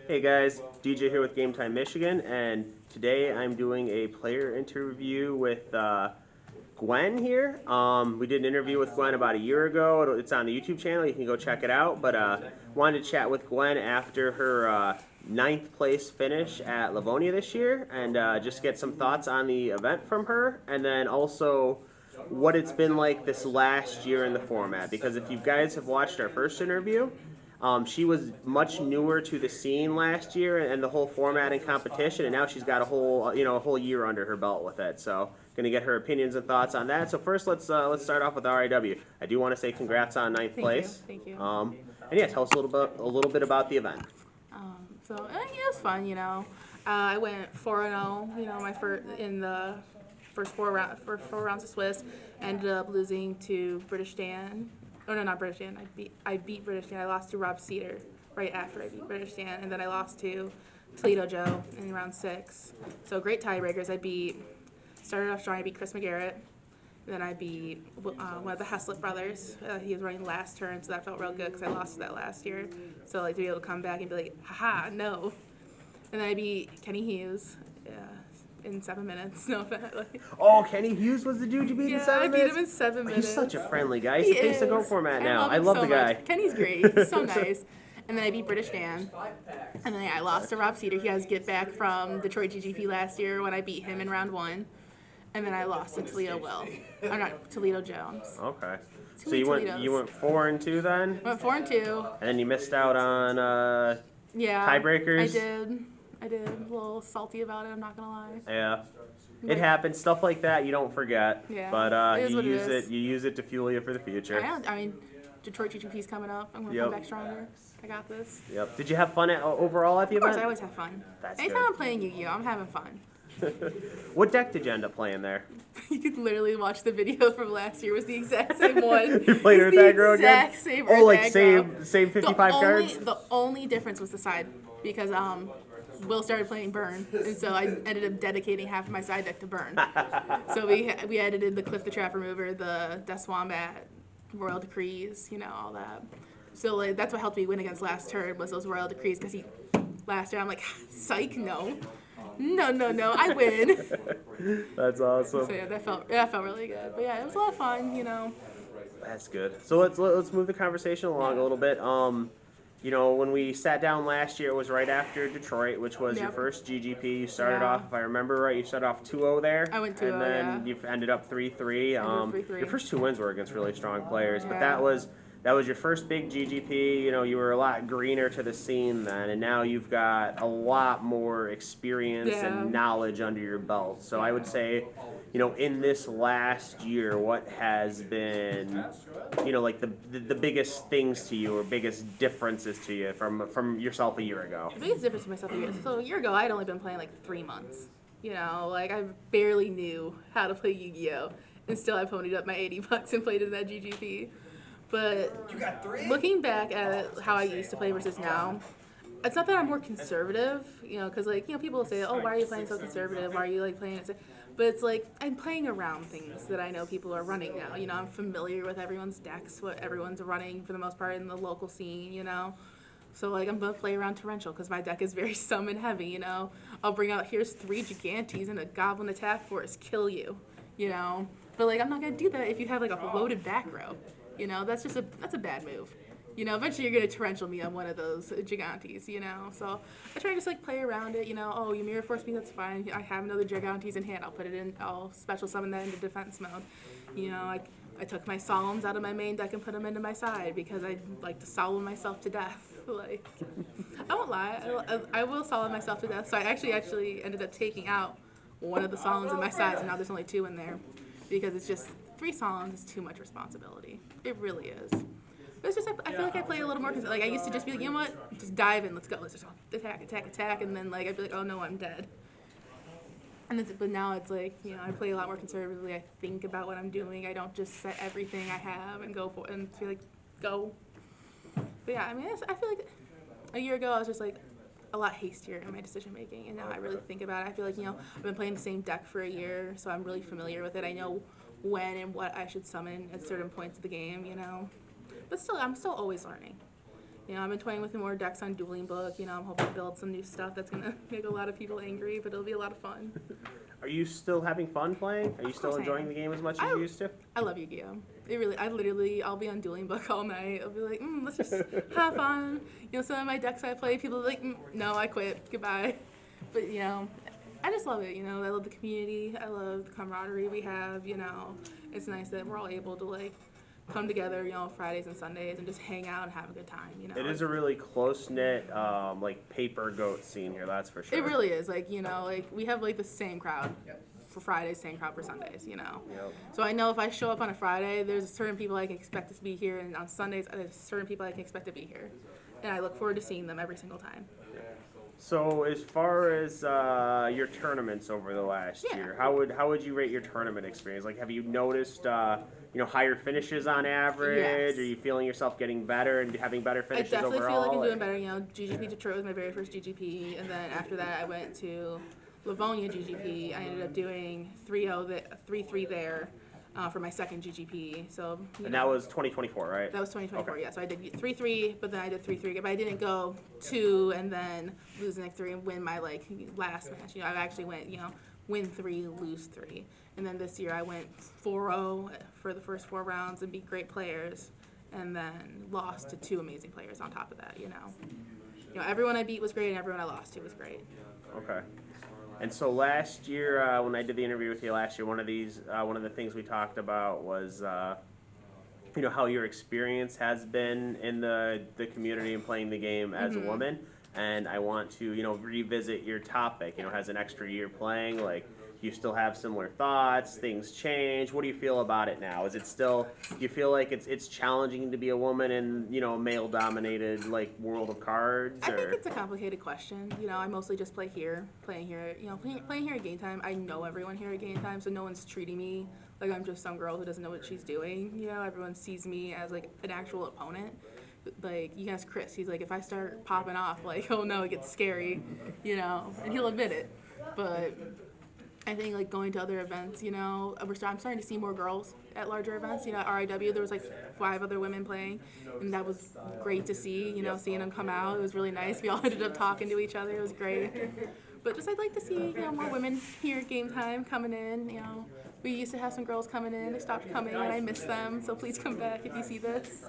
Hey guys, DJ here with GameTime Michigan, and today I'm doing a player interview with Gwen here. We did an interview with Gwen about a year ago. It's on the YouTube channel. You can go check it out. But wanted to chat with Gwen after her ninth place finish at Livonia this year, and just get some thoughts on the event from her, and then also what it's been like this last year in the format. Because if you guys have watched our first interview, she was much newer to the scene last year and the whole format and competition, and now she's got a whole year under her belt with it. So, gonna get her opinions and thoughts on that. So first, let's start off with RIW. I do want to say congrats on ninth place. Thank you. And yeah, tell us a little bit about the event. It was fun, you know. I went 4-0, you know, in the first four rounds of Swiss. Ended up losing to British Dan. Oh no, not British Dan. I beat British Dan. I lost to Rob Cedar right after I beat British Dan, and then I lost to Toledo Joe in round 6. So great tiebreakers. Started off strong. I beat Chris McGarrett. Then I beat one of the Heslett brothers. He was running last turn, so that felt real good because I lost to that last year. So like to be able to come back and be like, haha, no. And then I beat Kenny Hughes in 7 minutes. No, like, Oh, Kenny Hughes was the dude you beat in 7 minutes? I beat him in 7 minutes. He's such a friendly guy. He's the face to go format now. I love so the guy. Much. Kenny's great. He's so nice. And then I beat British Dan. And then I lost to Rob Cedar. He has get back from Detroit GGP last year when I beat him in round 1. And then I lost to Toledo Toledo Jones. Okay. So you went 4-2 then? I went 4-2. And then you missed out on tiebreakers. I did. A little salty about it. I'm not gonna lie. Yeah. It happens. Stuff like that you don't forget. Yeah. But you use it to fuel you for the future. I mean, Detroit GGP's coming up. I'm gonna come back stronger. I got this. Yep. Did you have fun overall at the event? Of course, I always have fun. Anytime good. I'm playing Yu-Gi-Oh, I'm having fun. What deck did you end up playing there? You could literally watch the video from last year. It was the exact same one. You played Earth Aggro again? Exact same Oh, like Earth same Aggro. 55 cards? The only difference was the side because Will started playing Burn, and so I ended up dedicating half of my side deck to Burn. So we edited the Cliff the Trap Remover, the Death Wombat, Royal Decrees, you know, all that. So like that's what helped me win against last turn was those Royal Decrees because last turn I'm like, psych, no, I win. That's awesome. So yeah, that felt really good. But yeah, it was a lot of fun, you know. That's good. So let's move the conversation along a little bit. You know, when we sat down last year, it was right after Detroit, which was your first GGP. You started off, if I remember right, you started off 2-0 there. I went 2-0, and then you ended up 3-3. Your first 2 wins were against really strong players, but that was your first big GGP. You know, you were a lot greener to the scene then, and now you've got a lot more experience and knowledge under your belt. So I would say, you know, in this last year, what has been, you know, like the biggest things to you or biggest differences to you from yourself a year ago? The biggest difference to myself a year. So a year ago, I'd only been playing like 3 months. You know, like I barely knew how to play Yu-Gi-Oh, and still I ponied up my $80 and played in that GGP. But looking back at how I used to play versus now, it's not that I'm more conservative, you know, because like, you know, people say, oh, why are you playing so conservative? Why are you like playing it? But it's like I'm playing around things that I know people are running now. You know, I'm familiar with everyone's decks, what everyone's running for the most part in the local scene, you know. So like I'm gonna play around Torrential because my deck is very summon heavy, you know. I'll bring out here's 3 Gigantes and a Goblin Attack Force, kill you, you know. But like I'm not gonna do that if you have like a loaded back row. You know, that's a bad move. You know, eventually you're going to torrential me on one of those Gigantes, you know. So I try to just, like, play around it, you know. Oh, you Mirror Force me, that's fine. I have another Gigantes in hand. I'll special summon that into defense mode. You know, I took my Solemns out of my main deck and put them into my side because I like to solemn myself to death. Like, I won't lie. I will solemn myself to death. So I actually ended up taking out one of the Solemns in my side, and now there's only 2 in there because it's just 3 Solemns is too much responsibility. It really is. But it's just, I feel like I play a little more, like, I used to just be like, you know what, just dive in, let's go, let's just attack, and then, like, I'd be like, oh, no, I'm dead. But now it's like, you know, I play a lot more conservatively, I think about what I'm doing, I don't just set everything I have and go for it, and feel like, go. But yeah, I mean, I feel like a year ago I was just, like, a lot hastier in my decision making, and now I really think about it. I feel like, you know, I've been playing the same deck for a year, so I'm really familiar with it. I know when and what I should summon at certain points of the game, you know. But still, I'm still always learning. You know, I've been toying with more decks on Dueling Book. You know, I'm hoping to build some new stuff that's gonna make a lot of people angry, but it'll be a lot of fun. Are you still having fun playing? Are you still enjoying the game as much as you used to? I love Yu-Gi-Oh! I'll be on Dueling Book all night. I'll be like, let's just have fun. You know, some of my decks I play, people are like, no, I quit, goodbye. But, you know, I just love it, you know, I love the community, I love the camaraderie we have, you know. It's nice that we're all able to, like, come together, you know, Fridays and Sundays and just hang out and have a good time, you know. It is a really close-knit, like, paper goat scene here, that's for sure. It really is, like, you know, like, we have, like, the same crowd for Fridays, same crowd for Sundays, you know. Yep. So I know if I show up on a Friday, there's certain people I can expect to be here, and on Sundays, there's certain people I can expect to be here. And I look forward to seeing them every single time. So as far as your tournaments over the last year, how would you rate your tournament experience? Like, have you noticed you know, higher finishes on average? Yes. Are you feeling yourself getting better and having better finishes overall? I definitely feel like I'm doing better. You know, GGP Detroit was my very first GGP, and then after that I went to Livonia GGP. I ended up doing 3-3 there for my second GGP. So and that was 2024, right? That was 2024. Okay. Yeah. So I did 3-3, but then I did 3-3. But I didn't go 2 and then lose the next 3 and win my like last match. You know, I actually went win 3, lose 3. And then this year I went 4-0 for the first 4 rounds and beat great players, and then lost to 2 amazing players on top of that. You know, everyone I beat was great, and everyone I lost to was great. Okay. And so last year, when I did the interview with you last year, one of the things we talked about was, you know, how your experience has been in the community and playing the game as a woman. And I want to, you know, revisit your topic. You know, has an extra year playing, like, do you still have similar thoughts? Things change. What do you feel about it now? Is it still? Do you feel like it's challenging to be a woman in, you know, male-dominated like world of cards? I think it's a complicated question. You know, I mostly just playing here. You know, playing here at GameTime. I know everyone here at GameTime, so no one's treating me like I'm just some girl who doesn't know what she's doing. You know, everyone sees me as like an actual opponent. Like, you can ask Chris. He's like, if I start popping off, like, oh no, it gets scary. You know, and he'll admit it. But I think, like, going to other events, you know, I'm starting to see more girls at larger events. You know, at RIW, there was, like, 5 other women playing, and that was great to see, you know, seeing them come out. It was really nice. We all ended up talking to each other. It was great. But just I'd like to see, you know, more women here at GameTime coming in, you know. We used to have some girls coming in. They stopped coming, and I miss them, so please come back if you see this.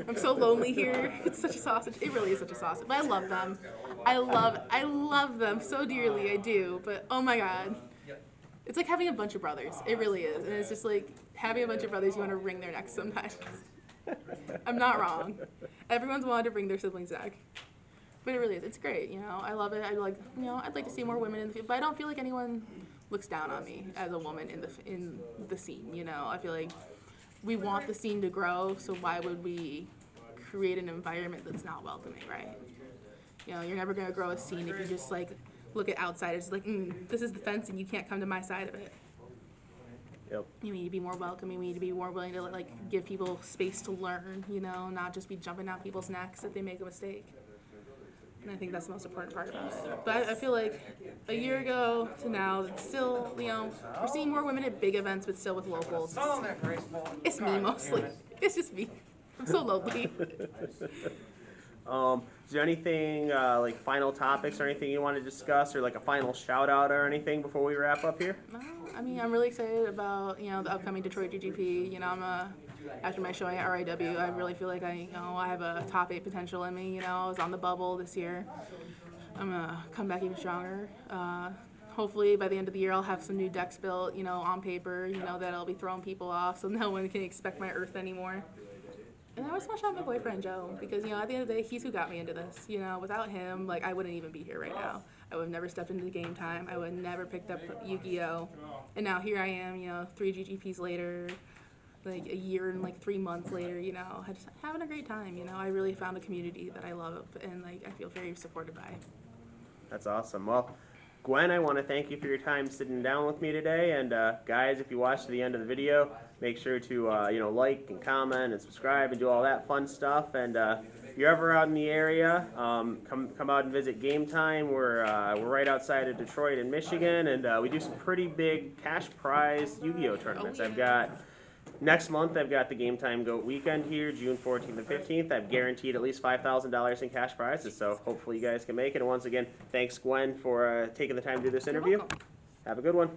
I'm so lonely here. It's such a sausage. It really is such a sausage. But I love them. I love them so dearly. I do. But, oh, my God. It's like having a bunch of brothers. It really is. And it's just like having a bunch of brothers, you want to wring their necks sometimes. I'm not wrong. Everyone's wanted to wring their siblings' neck. But it really is. It's great, you know. I love it. I'd like to see more women in the field. But I don't feel like anyone looks down on me as a woman in the scene, you know. I feel like we want the scene to grow, so why would we create an environment that's not welcoming, right? You know, you're never going to grow a scene if you just, like, look at outsiders like, this is the fence and you can't come to my side of it. Yep. You need to be more welcoming. We need to be more willing to, like, give people space to learn, you know, not just be jumping down people's necks if they make a mistake. And I think that's the most important part about it. But I feel like a year ago to now, it's still, you know, we're seeing more women at big events, but still with locals. It's me mostly. It's just me. I'm so lonely. Is there anything, like final topics or anything you want to discuss, or like a final shout out or anything before we wrap up here? No, I mean, I'm really excited about, you know, the upcoming Detroit GGP. You know, after my showing at RIW, I really feel like I have a top 8 potential in me. You know, I was on the bubble this year. I'm gonna come back even stronger. Hopefully by the end of the year I'll have some new decks built, you know, on paper, you know, that'll be throwing people off so no one can expect my Earth anymore. And I always want to shout out my boyfriend, Joe, because, you know, at the end of the day, he's who got me into this. You know, without him, like, I wouldn't even be here right now. I would have never stepped into GameTime. I would have never picked up Yu-Gi-Oh! And now here I am, you know, 3 GGPs later, like, a year and, like, 3 months later, you know, just having a great time, you know. I really found a community that I love and, like, I feel very supported by. That's awesome. Well, Gwen, I want to thank you for your time sitting down with me today. And guys, if you watch to the end of the video, make sure to you know, like and comment and subscribe and do all that fun stuff. And if you're ever out in the area, come out and visit GameTime. We're right outside of Detroit in Michigan, and we do some pretty big cash prize Yu-Gi-Oh tournaments. Oh, yeah. I've got Next month, I've got the Game Time Goat Weekend here, June 14th and 15th. I've guaranteed at least $5,000 in cash prizes, so hopefully you guys can make it. And once again, thanks, Gwen, for taking the time to do this You're interview. welcome. Have a good one.